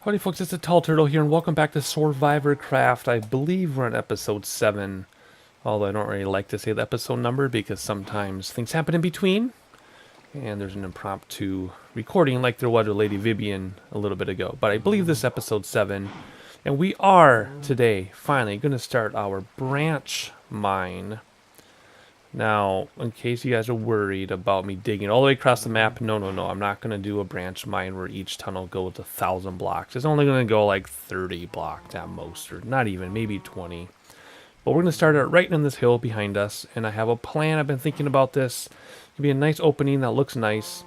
Howdy folks, it's the Tall Turtle here and welcome back to SoarvivorCraft. I believe we're on episode 7, although I don't really like to say the episode number because sometimes things happen in between and there's an impromptu recording like there was with Lady Vivian a little bit ago. But I believe this is episode 7 and we are today finally going to start our branch mine. Now, in case you guys are worried about me digging all the way across the map, no, I'm not going to do a branch mine where each tunnel goes 1,000 blocks. It's only going to go like 30 blocks at most, or not even, maybe 20. But we're going to start it right in this hill behind us, and I have a plan. I've been thinking about this. It'll be a nice opening that looks nice.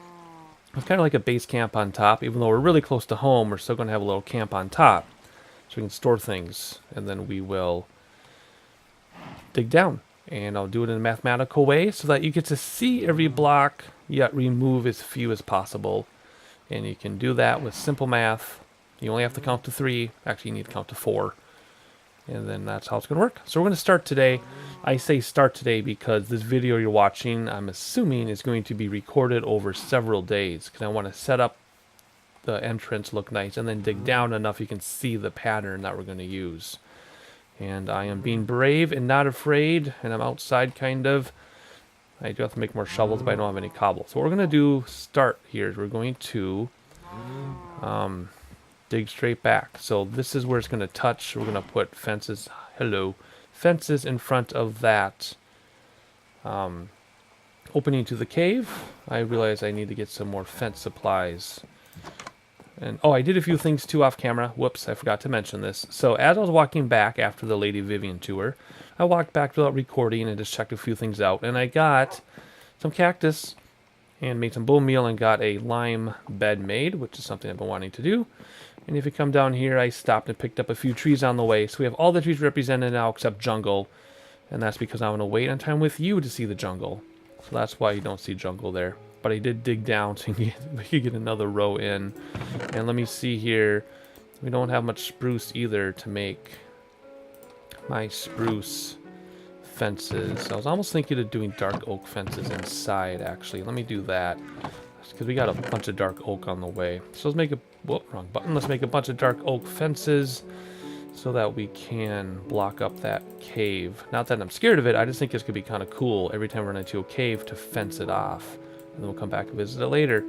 It's kind of like a base camp on top. Even though we're really close to home, we're still going to have a little camp on top. So we can store things, and then we will dig down. And I'll do it in a mathematical way so that you get to see every block, yet remove as few as possible. And you can do that with simple math. You only have to count to 3. Actually, you need to count to 4. And then that's how it's going to work. So we're going to start today. I say start today because this video you're watching, I'm assuming, is going to be recorded over several days. Because I want to set up the entrance, look nice, and then dig down enough you can see the pattern that we're going to use. And I am being brave and not afraid, and I'm outside kind of. I do have to make more shovels, but I don't have any cobble. So what we're going to do, start here, is we're going to dig straight back. So this is where it's going to touch. We're going to put fences, fences in front of that opening to the cave. I realize I need to get some more fence supplies. And oh, I did a few things too off camera. Whoops, I forgot to mention this. So as I was walking back after the Lady Vivian tour, I walked back without recording and just checked a few things out. And I got some cactus and made some bone meal and got a lime bed made, which is something I've been wanting to do. And if you come down here, I stopped and picked up a few trees on the way. So we have all the trees represented now except jungle. And that's because I'm going to wait on time with you to see the jungle. So that's why you don't see jungle there. But I did dig down so we could get another row in. And let me see here. We don't have much spruce either to make my spruce fences. I was almost thinking of doing dark oak fences inside, actually. Let me do that. Because we got a bunch of dark oak on the way. So let's make a... Whoop, wrong button. Let's make a bunch of dark oak fences so that we can block up that cave. Not that I'm scared of it. I just think this could be kind of cool every time we run into a cave to fence it off. And then we'll come back and visit it later.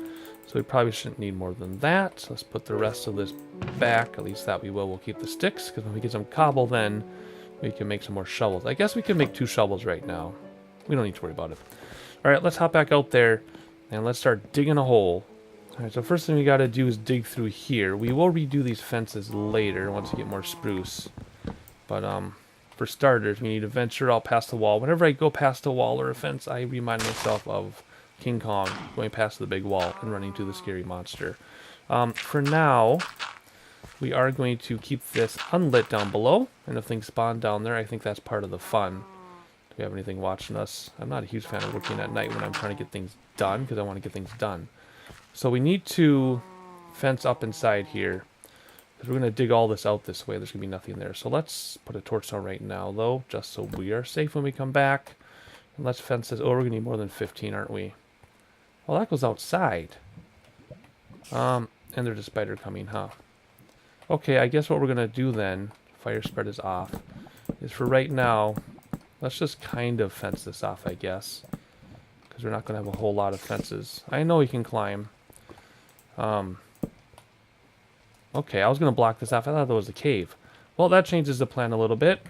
So we probably shouldn't need more than that. So let's put the rest of this back. At least that we will. We'll keep the sticks, because when we get some cobble, then we can make some more shovels. I guess we can make 2 shovels right now. We don't need to worry about it. All right, let's hop back out there, and let's start digging a hole. All right, so first thing we got to do is dig through here. We will redo these fences later once we get more spruce. But for starters, we need to venture out past the wall. Whenever I go past a wall or a fence, I remind myself of King Kong going past the big wall and running to the scary monster. For now, we are going to keep this unlit down below, and if things spawn down there, I think that's part of the fun. Do we have anything watching us? I'm not a huge fan of working at night when I'm trying to get things done, because I want to get things done. So we need to fence up inside here, because we're going to dig all this out this way. There's going to be nothing there. So let's put a torch down right now, though, just so we are safe when we come back. And let's fence this. Oh, we're going to need more than 15, aren't we? Well, that goes outside. And there's a spider coming, huh? Okay, I guess what we're going to do then, fire spread is off, is for right now, let's just kind of fence this off, I guess. Because we're not going to have a whole lot of fences. I know we can climb. Okay, I was going to block this off. I thought that was a cave. Well, that changes the plan a little bit.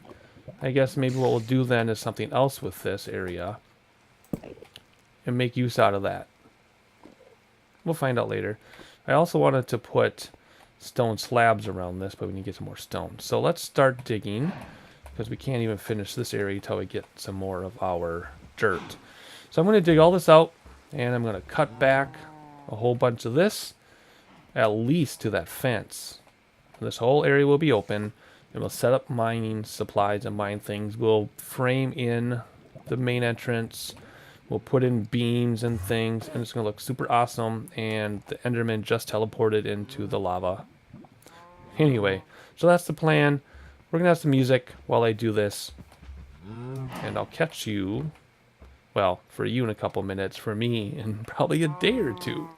I guess maybe what we'll do then is something else with this area. And make use out of that. We'll find out later. I also wanted to put stone slabs around this, but we need to get some more stone. So let's start digging, because we can't even finish this area until we get some more of our dirt. So I'm going to dig all this out, and I'm going to cut back a whole bunch of this, at least to that fence. This whole area will be open, and we'll set up mining supplies and mine things. We'll frame in the main entrance. We'll put in beams and things, and it's going to look super awesome, and the Enderman just teleported into the lava. Anyway, so that's the plan. We're going to have some music while I do this, and I'll catch you, well, for you in a couple minutes, for me in probably a day or two.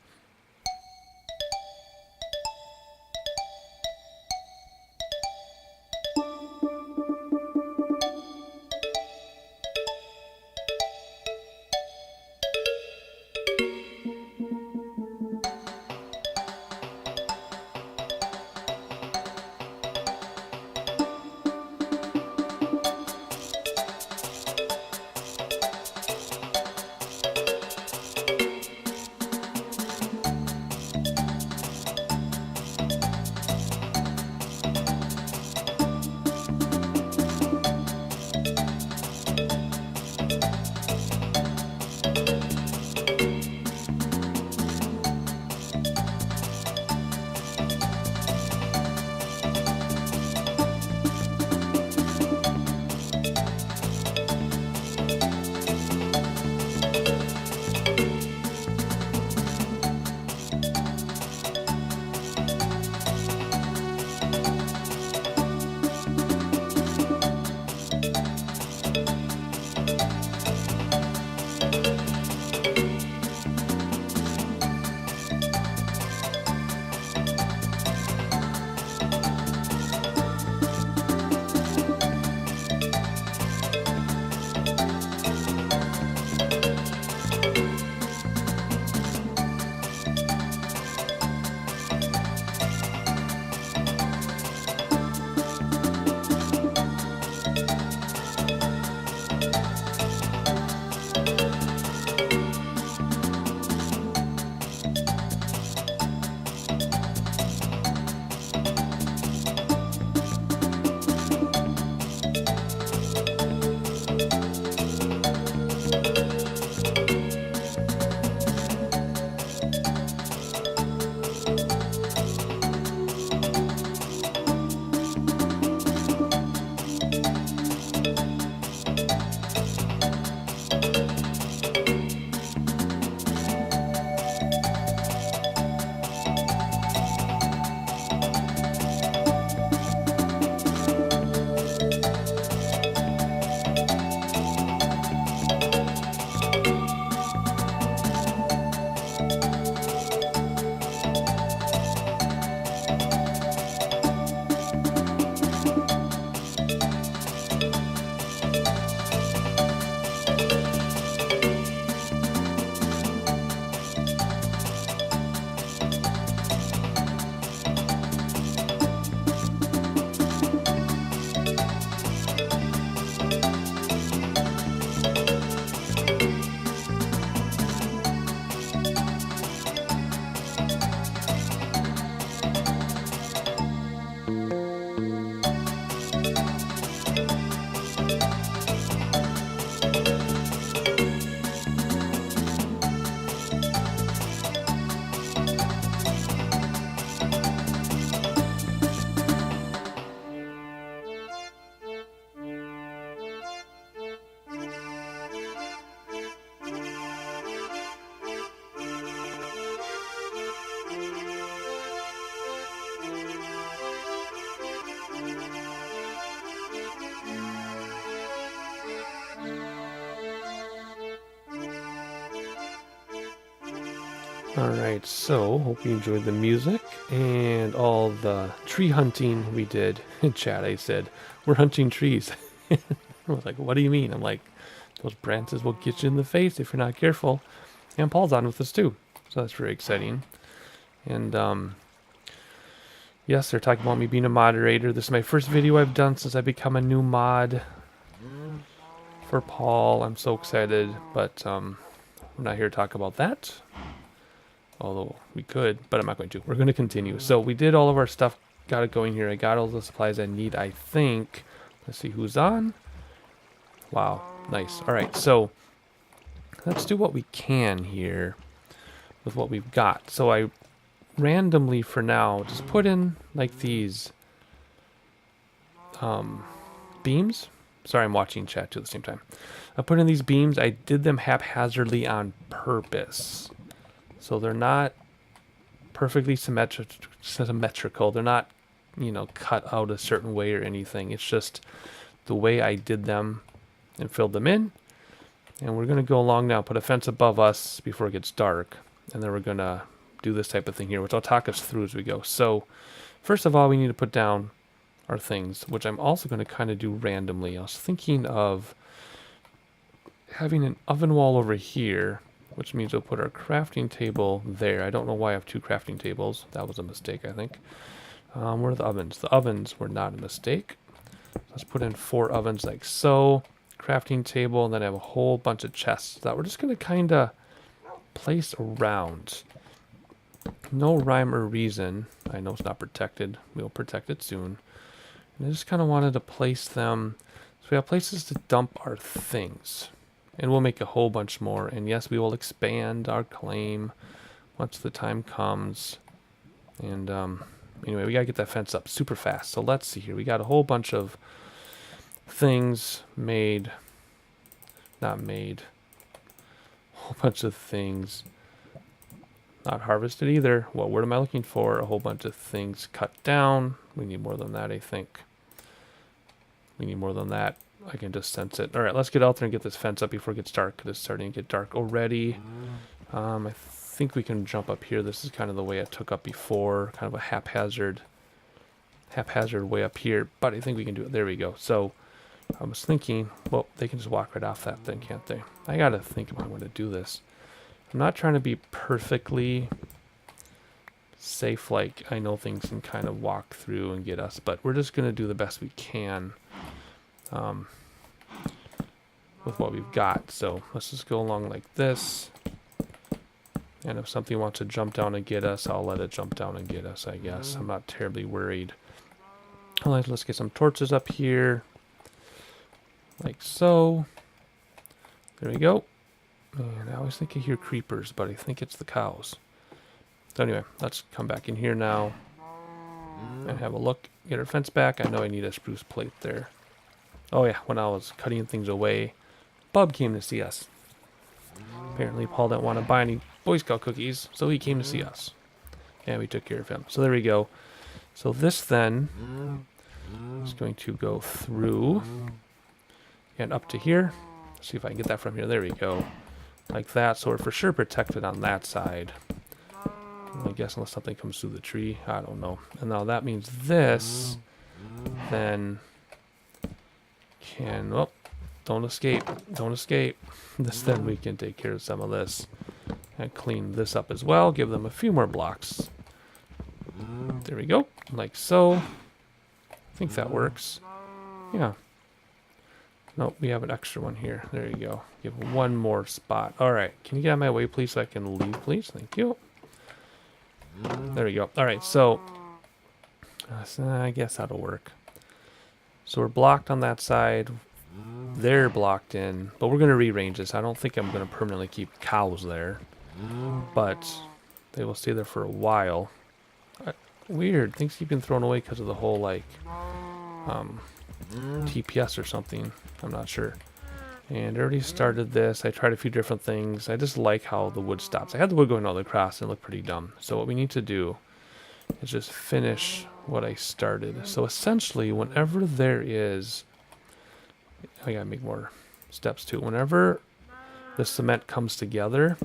Alright, so hope you enjoyed the music and all the tree hunting we did. In chat I said, we're hunting trees. I was like, what do you mean? I'm like, those branches will get you in the face if you're not careful. And Paul's on with us too. So that's very exciting. And yes, they're talking about me being a moderator. This is my first video I've done since I become a new mod for Paul. I'm so excited, but we're not here to talk about that. Although we could, but I'm not going to. We're going to continue. So we did all of our stuff, got it going here. I got all the supplies I need, I think. Let's see who's on. Wow, nice. All right, so let's do what we can here with what we've got. So I randomly, for now, just put in like these beams. Sorry, I'm watching chat too at the same time. I put in these beams. I did them haphazardly on purpose. So they're not perfectly symmetrical. They're not, you know, cut out a certain way or anything. It's just the way I did them and filled them in. And we're going to go along now, put a fence above us before it gets dark. And then we're going to do this type of thing here, which I'll talk us through as we go. So first of all, we need to put down our things, which I'm also going to kind of do randomly. I was thinking of having an oven wall over here, which means we'll put our crafting table there. I don't know why I have two crafting tables. That was a mistake, I think. Where are the ovens? The ovens were not a mistake. Let's put in 4 ovens like so. Crafting table, and then I have a whole bunch of chests that we're just going to kind of place around. No rhyme or reason. I know it's not protected. We'll protect it soon. And I just kind of wanted to place them so we have places to dump our things. And we'll make a whole bunch more. And yes, we will expand our claim once the time comes. And anyway, we got to get that fence up super fast. So let's see here. We got a whole bunch of things made. Not made. A whole bunch of things not harvested either. What word am I looking for? A whole bunch of things cut down. We need more than that, I think. We need more than that. I can just sense it. All right, let's get out there and get this fence up before it gets dark, because it's starting to get dark already. I think we can jump up here. This is kind of the way I took up before, kind of a haphazard way up here, but I think we can do it. There we go. So I was thinking, well, they can just walk right off that thing, can't they? I got to think about how I'm going to do this. I'm not trying to be perfectly safe, like I know things can kind of walk through and get us, but we're just going to do the best we can. With what we've got. So let's just go along like this, and if something wants to jump down and get us, I'll let it jump down and get us, I guess. I'm not terribly worried. All right, let's get some torches up here like so. There we go. And I always think I hear creepers, but I think it's the cows. So anyway, let's come back in here now and have a look, get our fence back. I know I need a spruce plate there. Oh yeah, when I was cutting things away, Bub came to see us. Apparently Paul didn't want to buy any Boy Scout cookies, so he came to see us. And we took care of him. So there we go. So this then is going to go through and up to here. Let's see if I can get that from here. There we go. Like that. So we're for sure protected on that side. I guess unless something comes through the tree. I don't know. And now that means this then can, oh, don't escape, don't escape. This then we can take care of some of this and clean this up as well. Give them a few more blocks. There we go, like so. I think that works. Yeah. Nope, we have an extra one here. There you go. Give one more spot. All right, can you get out of my way, please, so I can leave, please? Thank you. There we go. All right, so I guess that'll work. So we're blocked on that side. They're blocked in, but we're going to rearrange this. I don't think I'm going to permanently keep cows there, but they will stay there for a while. Weird. Things keep getting thrown away because of the whole, like, TPS or something. I'm not sure. And I already started this. I tried a few different things. I just like how the wood stops. I had the wood going all the way across and it looked pretty dumb. So what we need to do is just finish what I started. So essentially, whenever there is, I gotta make more steps too. Whenever the cement comes together,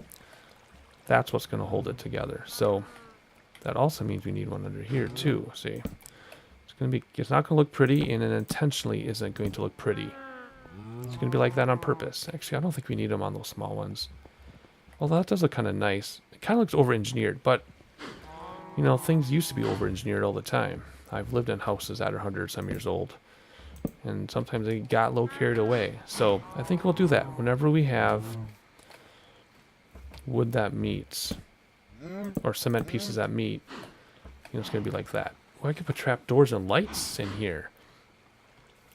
That's what's going to hold it together. So that also means we need one under here too. See, it's not going to look pretty, and it intentionally isn't going to look pretty. It's going to be like that on purpose. Actually, I don't think we need them on those small ones. Although that does look kind of nice. It kind of looks over-engineered, but, you know, things used to be over-engineered all the time. I've lived in houses that are 100-some years old, and sometimes they got a little carried away. So I think we'll do that. Whenever we have wood that meets, or cement pieces that meet, you know, it's going to be like that. Well, I could put trap doors and lights in here.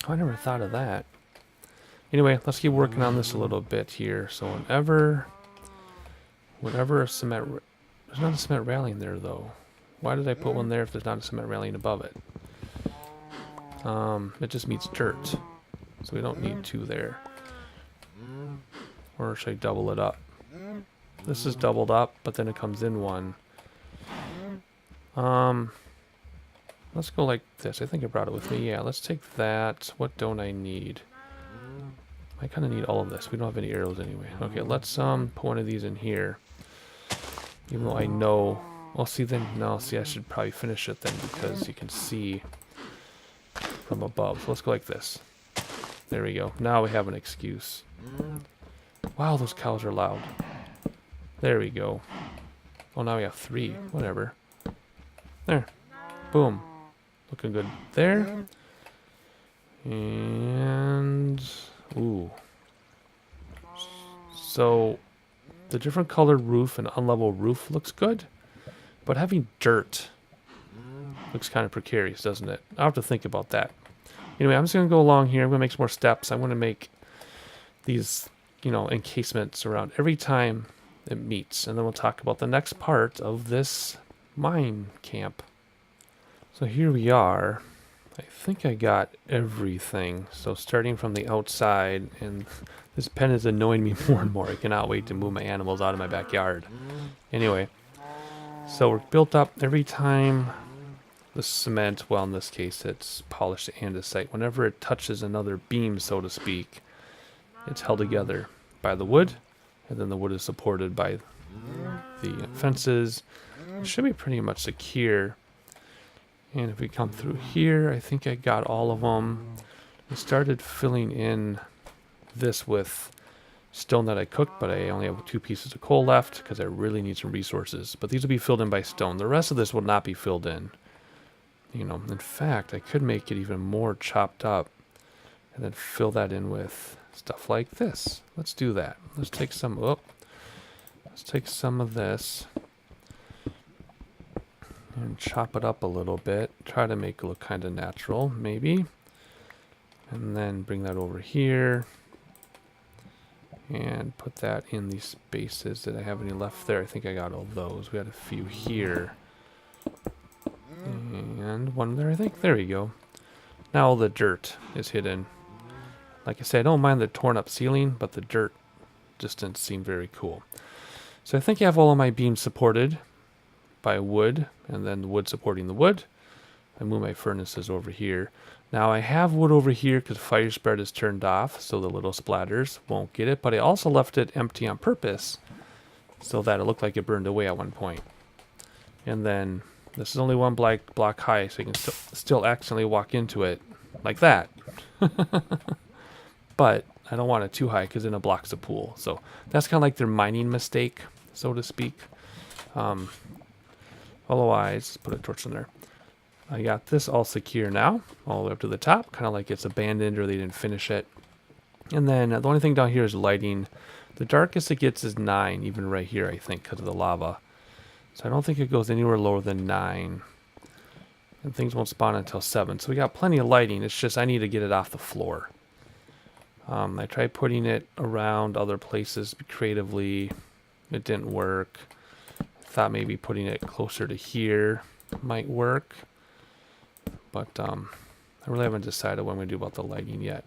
Oh, I never thought of that. Anyway, let's keep working on this a little bit here. So whenever a cement... There's not a cement railing there, though. Why did I put one there if there's not a cement railing above it? It just meets dirt. So we don't need two there. Or should I double it up? This is doubled up, but then it comes in one. Let's go like this. I think I brought it with me. Yeah, let's take that. What don't I need? I kind of need all of this. We don't have any arrows anyway. Okay, let's put one of these in here. Even though I know... Well, see then... No, see, I should probably finish it then because you can see from above. So let's go like this. There we go. Now we have an excuse. Wow, those cows are loud. There we go. Oh, now we have 3. Whatever. There. Boom. Looking good there. And... Ooh. So, the different colored roof and unlevel roof looks good, but having dirt looks kind of precarious, doesn't it? I'll have to think about that. Anyway, I'm just going to go along here. I'm going to make some more steps. I want to make these, you know, encasements around every time it meets, and then we'll talk about the next part of this mine camp. So here we are. I think I got everything. So starting from the outside, and this pen is annoying me more and more. I cannot wait to move my animals out of my backyard. Anyway, so we're built up every time the cement, well in this case it's polished andesite, whenever it touches another beam, so to speak, it's held together by the wood, and then the wood is supported by the fences. It should be pretty much secure. And if we come through here, I think I got all of them. I started filling in this with stone that I cooked, but I only have 2 pieces of coal left because I really need some resources. But these will be filled in by stone. The rest of this will not be filled in. You know, in fact, I could make it even more chopped up and then fill that in with stuff like this. Let's do that. Let's take some, let's take some of this and chop it up a little bit. Try to make it look kind of natural, maybe. And then bring that over here. And put that in these spaces. Did I have any left there? I think I got all those. We had a few here. And one there, I think. There we go. Now all the dirt is hidden. Like I said, I don't mind the torn up ceiling, but the dirt just didn't seem very cool. So I think I have all of my beams supported by wood, and then the wood supporting the wood. I move my furnaces over here. Now I have wood over here because fire spread is turned off, so the little splatters won't get it, but I also left it empty on purpose so that it looked like it burned away at one point. And then this is only one block high, so you can still accidentally walk into it like that. But I don't want it too high because then it blocks the pool. So that's kind of like their mining mistake, so to speak. Otherwise, put a torch in there. I got this all secure now, all the way up to the top, kind of like it's abandoned or they didn't finish it. And then the only thing down here is lighting. The darkest it gets is 9, even right here, I think, because of the lava. So I don't think it goes anywhere lower than 9. And things won't spawn until 7. So we got plenty of lighting. It's just I need to get it off the floor. I tried putting it around other places creatively. It didn't work. Thought maybe putting it closer to here might work, but I really haven't decided what I'm going to do about the lighting yet.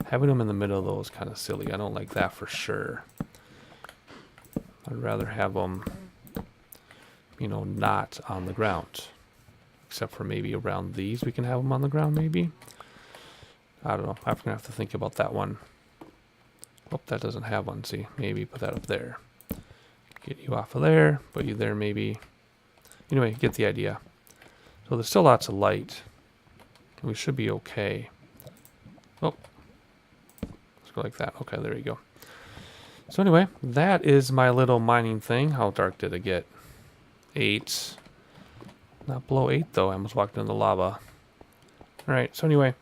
Having them in the middle though is kind of silly. I don't like that for sure. I'd rather have them, you know, not on the ground, except for maybe around these we can have them on the ground maybe. I don't know. I'm going to have to think about that one. Oh, that doesn't have one. See, maybe put that up there. Get you off of there, put you there maybe. Anyway, get the idea. So there's still lots of light. We should be okay. Oh, let's go like that. Okay, there you go. So anyway, that is my little mining thing. How dark did it get? 8. Not below 8 though. I almost walked into the lava. Alright, so anyway.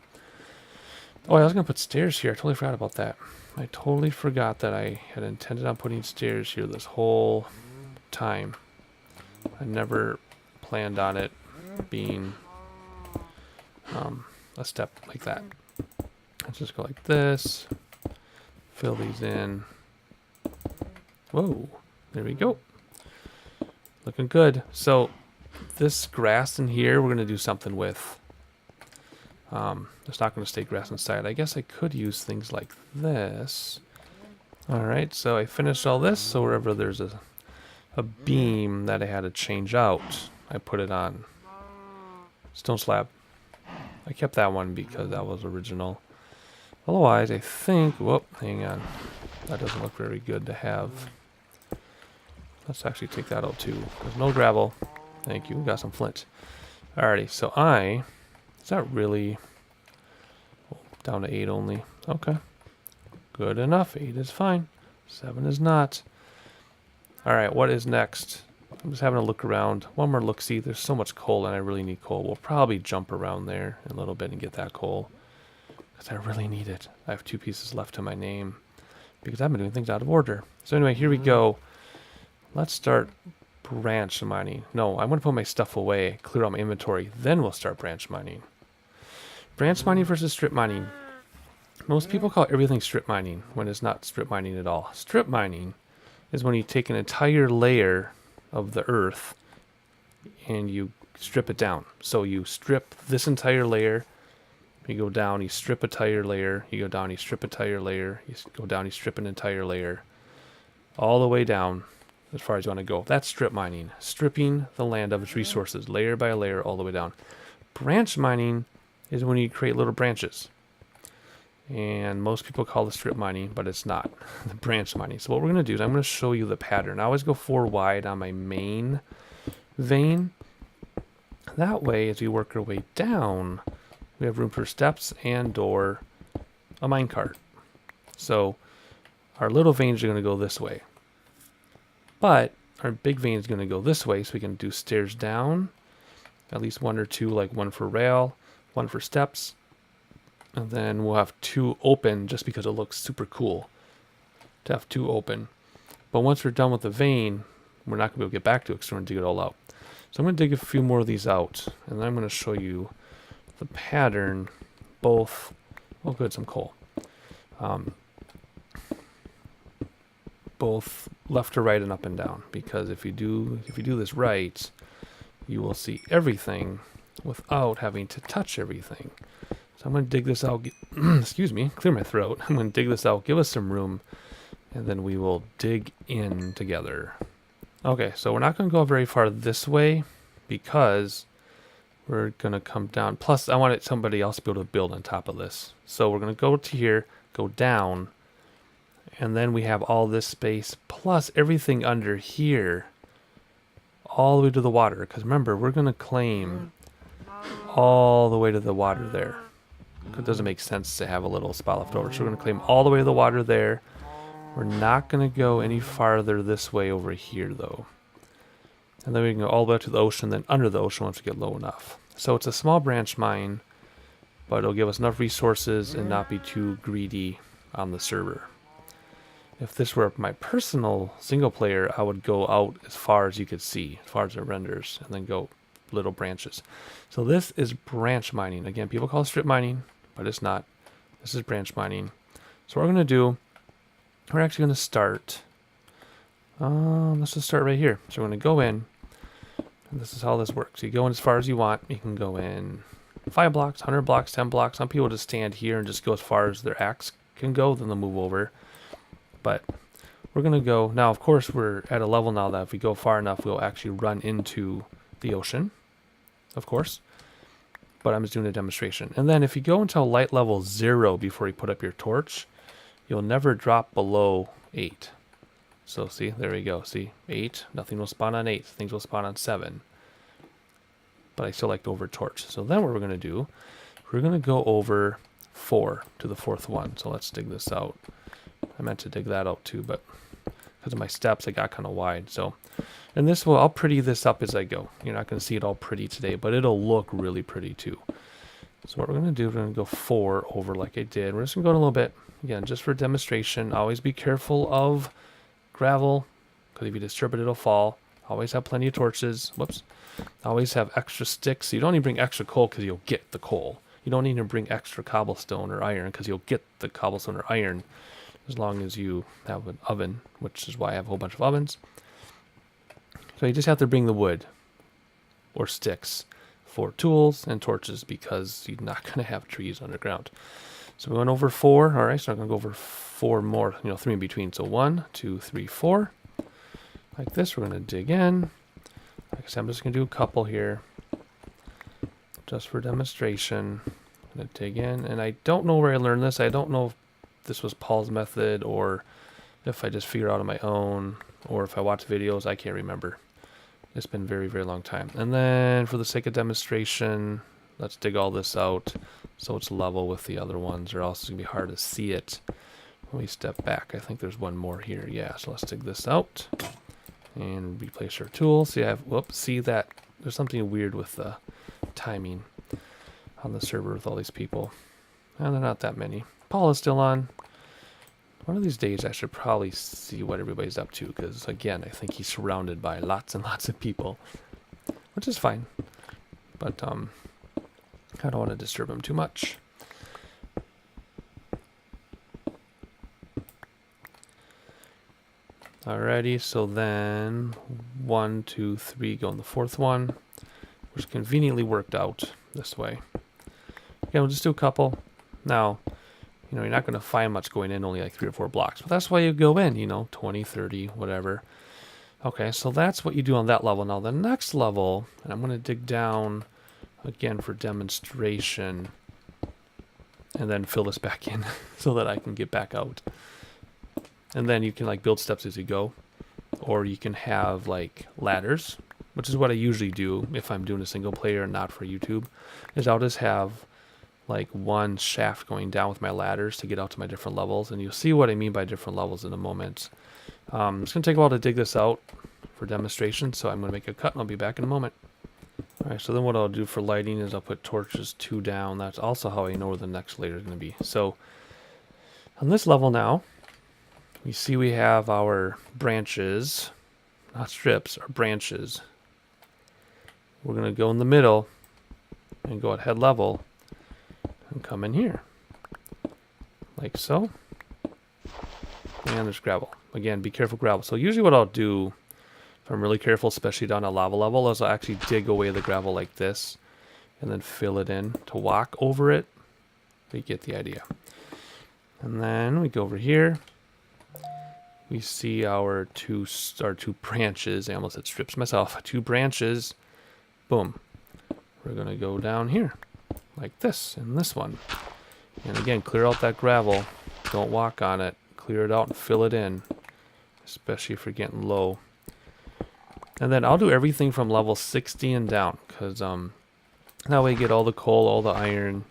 Oh, I was going to put stairs here. I totally forgot about that. I totally forgot that I had intended on putting stairs here this whole time. I never planned on it being a step like that. Let's just go like this. Fill these in. Whoa, there we go. Looking good. So this grass in here we're going to do something with. It's not going to stay grass inside. I guess I could use things like this. Alright, so I finished all this. So wherever there's a beam that I had to change out, I put it on. Stone slab. I kept that one because that was original. Otherwise, I think... Whoop, hang on. That doesn't look very good to have. Let's actually take that out too. There's no gravel. Thank you. We got some flint. Alrighty, so is that really... Oh, down to 8 only. Okay. Good enough. 8 is fine. 7 is not. Alright, what is next? I'm just having a look around. One more look-see. There's so much coal and I really need coal. We'll probably jump around there in a little bit and get that coal. Because I really need it. I have 2 pieces left to my name. Because I've been doing things out of order. So anyway, here we go. Let's start branch mining. No, I'm going to put my stuff away, clear out my inventory, then we'll start branch mining. Branch mining versus strip mining. Most people call everything strip mining when it's not strip mining at all. Strip mining is when you take an entire layer of the earth and you strip it down. So you strip this entire layer, you go down, you strip a entire layer, you go down, you strip a entire layer, you go down, you strip an entire layer, all the way down as far as you want to go. That's strip mining. Stripping the land of its resources, layer by layer, all the way down. Branch mining is when you create little branches. And most people call it strip mining, but it's not. The branch mining. So what we're going to do is I'm going to show you the pattern. I always go 4 wide on my main vein. That way, as we work our way down, we have room for steps and or a minecart. So our little veins are going to go this way. But our big vein is going to go this way, so we can do stairs down. At least 1 or 2, like 1 for rail, 1 for steps. And then we'll have 2 open just because it looks super cool to have 2 open. But once we're done with the vein, we're not going to be able to get back to it because we're going to dig it all out. So I'm going to dig a few more of these out. And then I'm going to show you the pattern, both... Oh good, some coal. Both left to right and up and down, because if you do this right, you will see everything without having to touch everything. So I'm going to dig this out. Excuse me, clear my throat. I'm going to dig this out, give us some room, and then we will dig in together. Okay, so we're not going to go very far this way because we're going to come down. Plus, I wanted somebody else to be able to build on top of this. So we're going to go to here, go down, and then we have all this space plus everything under here all the way to the water. Because remember, we're going to claim all the way to the water there. It doesn't make sense to have a little spot left over. So we're going to claim all the way to the water there. We're not going to go any farther this way over here, though. And then we can go all the way up to the ocean, then under the ocean once we get low enough. So it's a small branch mine, but it'll give us enough resources and not be too greedy on the server. If this were my personal single player, I would go out as far as you could see, as far as it renders, and then go little branches. So this is branch mining. Again, people call it strip mining, but it's not. This is branch mining. So what we're going to do, we're actually going to start. Let's just start right here. So we're going to go in, and this is how this works. You go in as far as you want. You can go in 5 blocks, 100 blocks, 10 blocks. Some people just stand here and just go as far as their axe can go, then they'll move over. But we're going to go, now of course we're at a level now that if we go far enough, we'll actually run into the ocean, of course. But I'm just doing a demonstration. And then if you go until light level 0 before you put up your torch, you'll never drop below 8. So see, there we go. See, 8. Nothing will spawn on 8. Things will spawn on 7. But I still like to over torch. So then what we're going to do, we're going to go over 4 to the 4th one. So let's dig this out. I meant to dig that out too, but because of my steps, I got kind of wide. So, and this will, I'll pretty this up as I go. You're not going to see it all pretty today, but it'll look really pretty too. So what we're going to do, we're going to go 4 over like I did. We're just going to go in a little bit. Again, just for demonstration, always be careful of gravel, because if you disturb it, it'll fall. Always have plenty of torches. Whoops. Always have extra sticks. You don't need to bring extra coal because you'll get the coal. You don't need to bring extra cobblestone or iron because you'll get the cobblestone or iron as long as you have an oven, which is why I have a whole bunch of ovens. So you just have to bring the wood or sticks for tools and torches because you're not going to have trees underground. So we went over 4. All right, so I'm going to go over 4 more, 3 in between. So 1, 2, 3, 4. Like this, we're going to dig in. Like I said, I'm just going to do a couple here just for demonstration. I'm going to dig in, and I don't know where I learned this. I don't know if this was Paul's method or if I just figured out on my own or if I watched videos. I can't remember. It's been a very, very long time. And then for the sake of demonstration, let's dig all this out so it's level with the other ones, or else it's going to be hard to see it when we step back. I think there's one more here. Yeah, so let's dig this out and replace our tool. See, see that there's something weird with the timing on the server with all these people. And they're not that many. Paul is still on. One of these days I should probably see what everybody's up to, because again, I think he's surrounded by lots and lots of people, which is fine. But I don't want to disturb him too much. Alrighty, so then 1, 2, 3 go in the 4th one, which conveniently worked out this way. Okay, we'll just do a couple. Now, you're not going to find much going in, only like 3 or 4 blocks, but that's why you go in, 20, 30, whatever. Okay, so that's what you do on that level. Now the next level, and I'm going to dig down again for demonstration and then fill this back in so that I can get back out. And then you can like build steps as you go, or you can have like ladders, which is what I usually do if I'm doing a single player and not for YouTube, is I'll just have like one shaft going down with my ladders to get out to my different levels. And you'll see what I mean by different levels in a moment. It's going to take a while to dig this out for demonstration, so I'm going to make a cut and I'll be back in a moment. Alright, so then what I'll do for lighting is I'll put torches 2 down. That's also how I know where the next layer is going to be. So on this level now, you see we have our branches, not strips, or branches. We're going to go in the middle and go at head level and come in here, like so. And there's gravel. Again, be careful gravel. So usually what I'll do, if I'm really careful, especially down at lava level, is I'll actually dig away the gravel like this and then fill it in to walk over it. But you get the idea. And then we go over here. We see our two branches. I almost said strips myself. 2 branches. Boom. We're going to go down here like this in this one. And again, clear out that gravel. Don't walk on it. Clear it out and fill it in, especially if you're getting low. And then I'll do everything from level 60 and down, because that way you get all the coal, all the iron,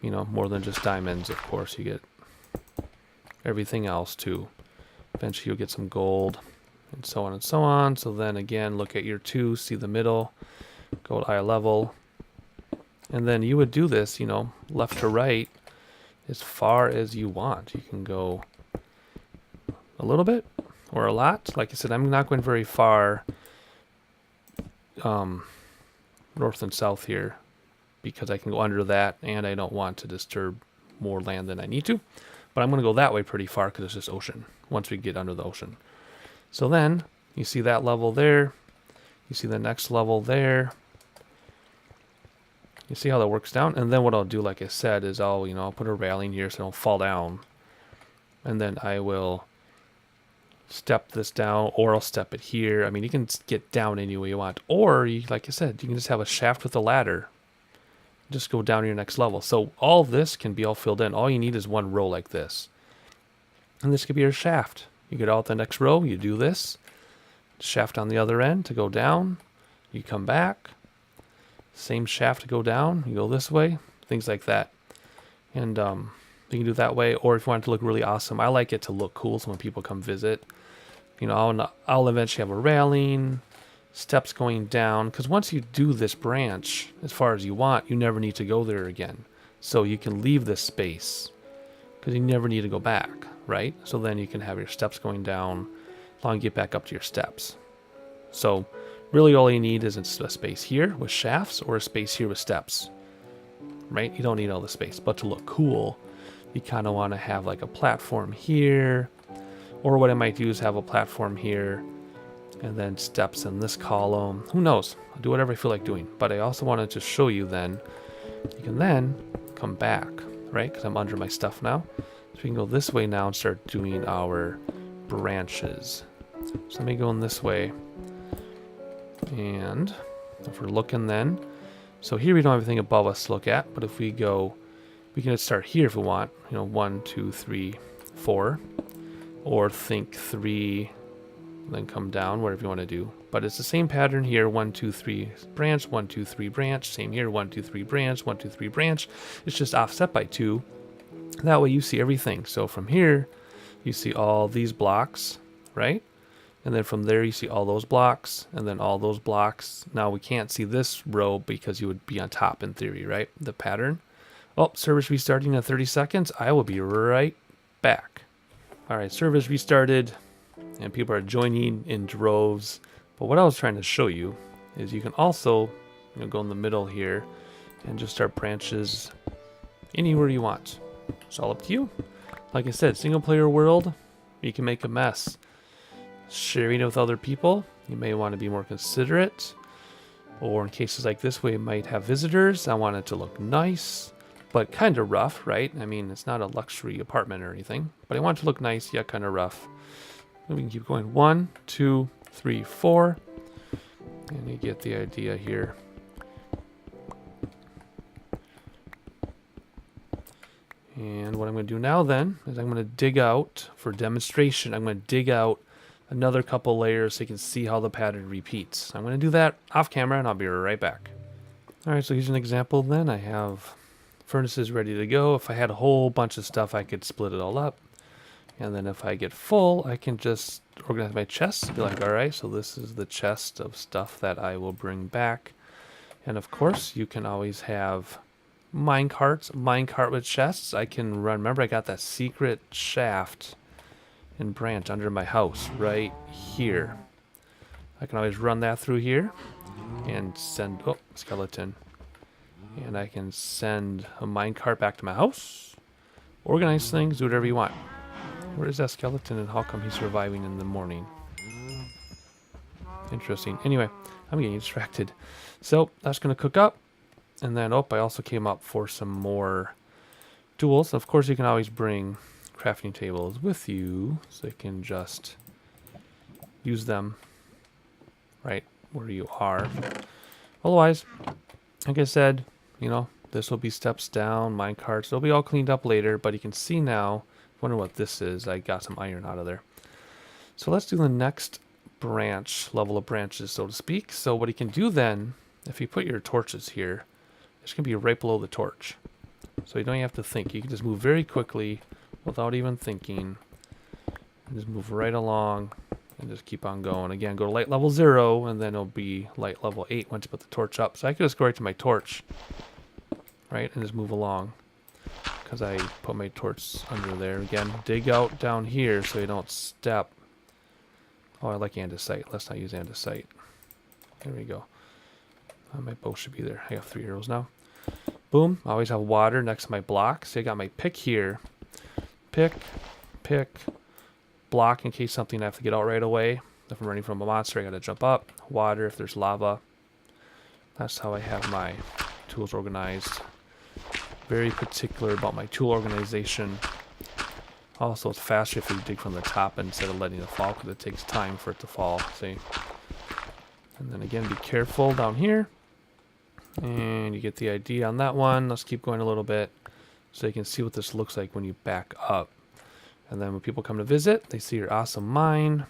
more than just diamonds, of course. You get everything else too. Eventually you'll get some gold and so on and so on. So then again, look at your 2, see the middle, go at eye level. And then you would do this, left to right as far as you want. You can go a little bit or a lot. Like I said, I'm not going very far north and south here because I can go under that and I don't want to disturb more land than I need to. But I'm going to go that way pretty far because it's just ocean once we get under the ocean. So then you see that level there. You see the next level there. You see how that works down? And then what I'll do, like I said, is I'll put a railing here so I don't fall down. And then I will step this down, or I'll step it here. I mean, you can get down any way you want. Or, like I said, you can just have a shaft with a ladder. Just go down to your next level. So all this can be all filled in. All you need is one row like this. And this could be your shaft. You get out the next row, you do this. Shaft on the other end to go down. You come back. Same shaft to go down. You go this way. Things like that. And you can do it that way. Or if you want it to look really awesome, I like it to look cool so when people come visit, you know, I'll eventually have a railing, steps going down. Because once you do this branch as far as you want, you never need to go there again. So you can leave this space because you never need to go back, right? So then you can have your steps going down as long as you get back up to your steps. So really all you need is a space here with shafts or a space here with steps, right? You don't need all the space, but to look cool, you kind of want to have like a platform here, or what I might do is have a platform here and then steps in this column. Who knows? I'll do whatever I feel like doing, but I also wanted to show you then, you can then come back, right? Because I'm under my stuff now. So we can go this way now and start doing our branches. So let me go in this way. And if we're looking then, so here we don't have anything above us to look at, but if we go, we can start here if we want, you know, 1, 2, 3, 4, or think 3, then come down, whatever you want to do. But it's the same pattern here, 1, 2, 3 branch, 1, 2, 3 branch, same here, 1, 2, 3 branch, 1, 2, 3 branch. It's just offset by 2. That way you see everything. So from here, you see all these blocks, right? And then from there, you see all those blocks, and then all those blocks. Now we can't see this row because you would be on top in theory, right? The pattern. Oh, service restarting in 30 seconds. I will be right back. All right, service restarted, and people are joining in droves. But what I was trying to show you is you can also, you know, go in the middle here and just start branches anywhere you want. It's all up to you. Like I said, single player world, you can make a mess. Sharing it with other people, you may want to be more considerate. Or in cases like this where you might have visitors, I want it to look nice, but kind of rough, right? I mean, it's not a luxury apartment or anything, but I want it to look nice, yet kind of rough. And we can keep going. 1, 2, 3, 4. And you get the idea here. And what I'm going to do now then is I'm going to dig out, for demonstration, I'm going to dig out another couple layers so you can see how the pattern repeats. I'm going to do that off camera and I'll be right back. Alright, so here's an example then. I have furnaces ready to go. If I had a whole bunch of stuff, I could split it all up. And then if I get full, I can just organize my chests. Be like, alright, so this is the chest of stuff that I will bring back. And of course, you can always have minecart with chests. I can run, remember I got that secret shaft and branch under my house right here. I can always run that through here and send, oh, skeleton. And I can send a minecart back to my house, organize things, do whatever you want. Where is that skeleton and how come he's surviving in the morning? Interesting. Anyway, I'm getting distracted. So that's going to cook up. And then, oh, I also came up for some more tools. Of course, you can always bring crafting tables with you so you can just use them right where you are. Otherwise, like I said, you know, this will be steps down, minecarts. They'll be all cleaned up later, but you can see now, wonder what this is. I got some iron out of there. So let's do the next branch, level of branches, so to speak. So what you can do then, if you put your torches here, it's going to be right below the torch. So you don't even have to think. You can just move very quickly without even thinking. And just move right along and just keep on going. Again, go to light level 0 and then it'll be light level 8 once you put the torch up. So I could just go right to my torch, right, and just move along. Because I put my torch under there. Again, dig out down here so you don't step. Oh, I like andesite. Let's not use andesite. There we go. My bow should be there. I have 3 arrows now. Boom. I always have water next to my block. So I got my pick here. Pick, block in case something I have to get out right away. If I'm running from a monster, I gotta jump up. Water if there's lava. That's how I have my tools organized. Very particular about my tool organization. Also, it's faster if you dig from the top instead of letting it fall because it takes time for it to fall. See? And then again, be careful down here. And you get the idea on that one. Let's keep going a little bit so you can see what this looks like when you back up. And then when people come to visit, they see your awesome mine.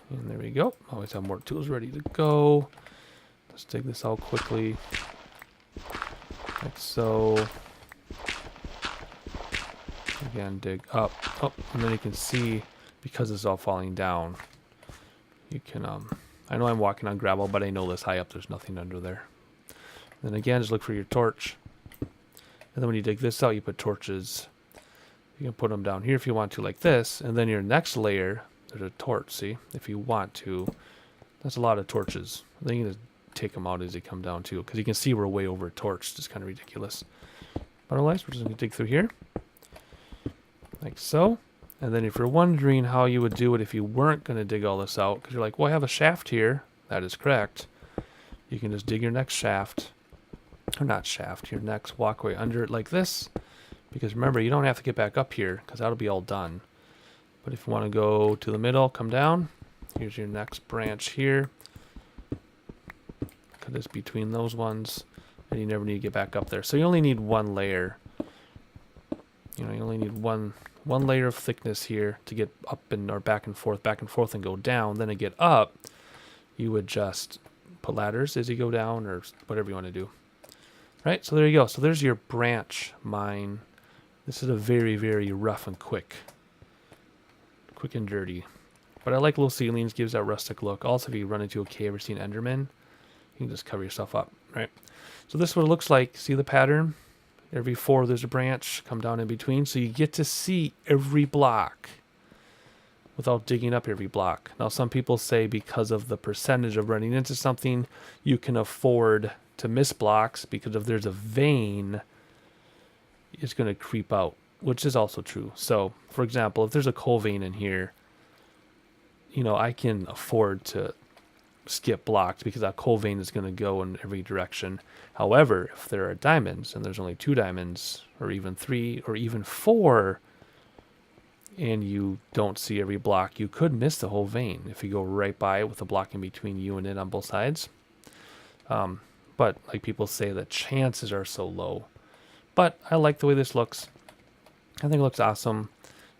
And there we go. Always have more tools ready to go. Let's dig this out quickly. Like so. Again, dig up. Oh, and then you can see, because it's all falling down, you can, I know I'm walking on gravel, but I know this high up, there's nothing under there. Then again, just look for your torch. And then when you dig this out, you put torches. You can put them down here if you want to, like this. And then your next layer, there's a torch, see? If you want to. That's a lot of torches. Then you can just take them out as they come down too, because you can see we're way over torched. It's kind of ridiculous. But otherwise, we're just going to dig through here. Like so. And then if you're wondering how you would do it if you weren't going to dig all this out, because you're like, well, I have a shaft here. That is correct. You can just dig your next shaft. Or not shaft, your next walkway under it like this. Because remember, you don't have to get back up here, because that'll be all done. But if you want to go to the middle, come down. Here's your next branch here. Cut this between those ones. And you never need to get back up there. So you only need one layer. You know, you only need one layer of thickness here to get up and or back and forth and go down. Then to get up, you would just put ladders as you go down or whatever you want to do. Right, so there you go. So there's your branch mine. This is a very, very rough and quick and dirty. But I like little ceilings, gives that rustic look. Also, if you run into a cave or see an Enderman, you can just cover yourself up, right? So this is what it looks like. See the pattern? Every 4 there's a branch, come down in between. So you get to see every block without digging up every block. Now some people say because of the percentage of running into something, you can afford to miss blocks, because if there's a vein, it's going to creep out, which is also true. So for example, if there's a coal vein in here, you know, I can afford to skip blocks because that coal vein is going to go in every direction. However, if there are diamonds and there's only 2 diamonds or even 3 or even 4 and you don't see every block, you could miss the whole vein if you go right by it with a block in between you and it on both sides. But like people say, the chances are so low. But I like the way this looks. I think it looks awesome.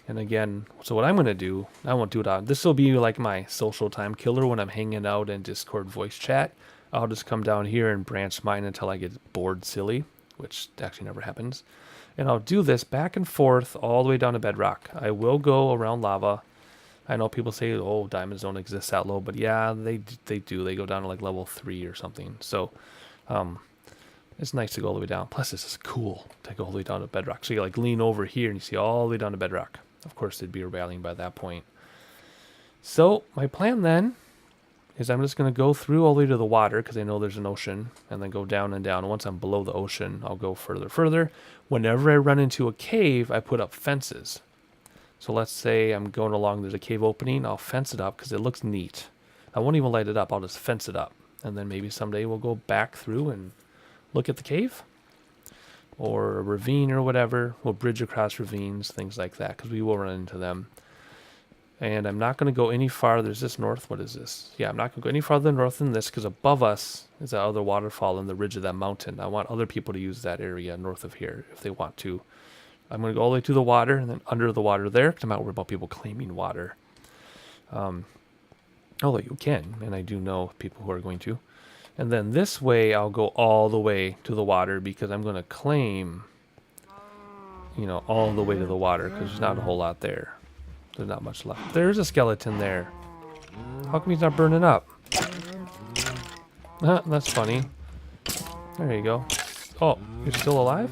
And again, so what I'm going to do, I won't do it on, this will be like my social time killer when I'm hanging out in Discord voice chat. I'll just come down here and branch mine until I get bored silly, which actually never happens. And I'll do this back and forth all the way down to bedrock. I will go around lava. I know people say, oh, diamonds don't exist that low, but yeah, they do. They go down to like level 3 or something. So it's nice to go all the way down. Plus, this is cool to go all the way down to bedrock. So you like lean over here and you see all the way down to bedrock. Of course, they'd be rallying by that point. So my plan then is I'm just going to go through all the way to the water because I know there's an ocean, and then go down and down. And once I'm below the ocean, I'll go further. Whenever I run into a cave, I put up fences. So let's say I'm going along, there's a cave opening, I'll fence it up because it looks neat. I won't even light it up, I'll just fence it up. And then maybe someday we'll go back through and look at the cave. Or a ravine or whatever. We'll bridge across ravines, things like that, because we will run into them. And I'm not going to go any farther. Is this north? What is this? Yeah, I'm not going to go any farther north than this, because above us is that other waterfall in the ridge of that mountain. I want other people to use that area north of here if they want to. I'm going to go all the way to the water and then under the water there, because I'm not worried about people claiming water. Although you can, and I do know people who are going to. And then this way, I'll go all the way to the water because I'm going to claim, you know, all the way to the water because there's not a whole lot there. There's not much left. There's a skeleton there. How come he's not burning up? That's funny. There you go. Oh, you're still alive?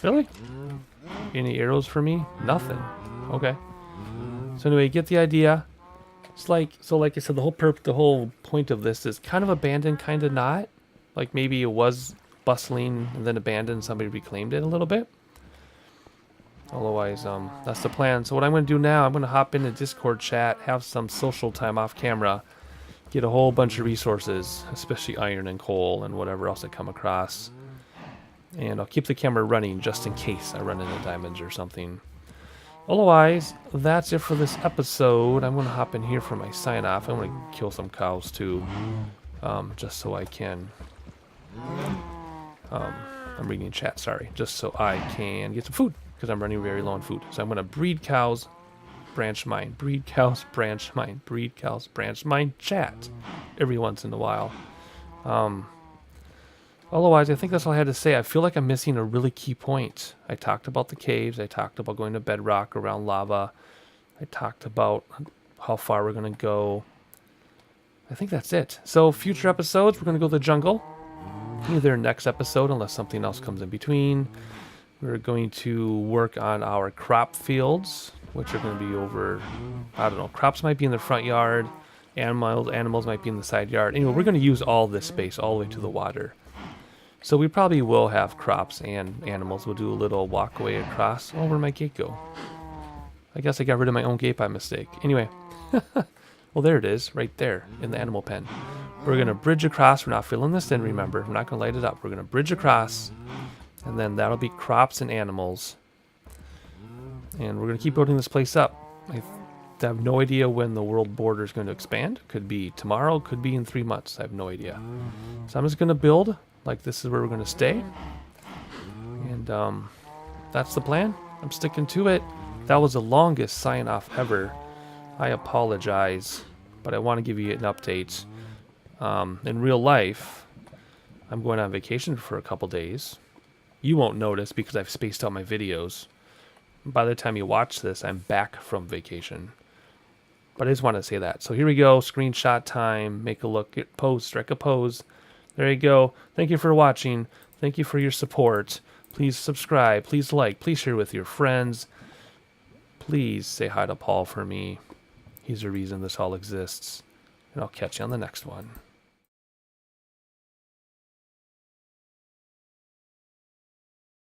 Really? Any arrows for me? Nothing. Okay. So anyway, get the idea. It's like, so like I said, the whole point of this is kind of abandoned, kind of not. Like maybe it was bustling and then abandoned, somebody reclaimed it a little bit. Otherwise, that's the plan. So what I'm going to do now, I'm going to hop into Discord chat, have some social time off camera, get a whole bunch of resources, especially iron and coal and whatever else I come across. And I'll keep the camera running just in case I run into diamonds or something. Otherwise, that's it for this episode. I'm going to hop in here for my sign-off. I'm going to kill some cows, too, just so I can... I'm reading chat, sorry. Just so I can get some food. because I'm running very low on food. So I'm going to breed cows, branch mine, breed cows, branch mine, breed cows, branch mine, chat every once in a while. Otherwise, I think that's all I had to say. I feel like I'm missing a really key point. I talked about the caves. I talked about going to bedrock around lava. I talked about how far we're going to go. I think that's it. So future episodes, we're going to go to the jungle. Either next episode, unless something else comes in between. We're going to work on our crop fields, which are going to be over, I don't know, crops might be in the front yard. Animals might be in the side yard. Anyway, we're going to use all this space all the way to the water. So we probably will have crops and animals. We'll do a little walkway across. Oh, where'd my gate go? I guess I got rid of my own gate by mistake. Anyway. Well, there it is, right there in the animal pen. We're going to bridge across. We're not filling this in, remember. We're not going to light it up. We're going to bridge across. And then that'll be crops and animals. And we're going to keep building this place up. I have no idea when the world border is going to expand. Could be tomorrow. Could be in 3 months. I have no idea. So I'm just going to build like this is where we're going to stay. And that's the plan. I'm sticking to it. That was the longest sign-off ever. I apologize, but I want to give you an update. In real life, I'm going on vacation for a couple days. You won't notice because I've spaced out my videos. By the time you watch this, I'm back from vacation. But I just want to say that. So here we go, screenshot time, make a look at pose, strike a pose. There you go. Thank you for watching. Thank you for your support. Please subscribe, please like, please share with your friends. Please say hi to Paul for me. He's the reason this all exists. And I'll catch you on the next one.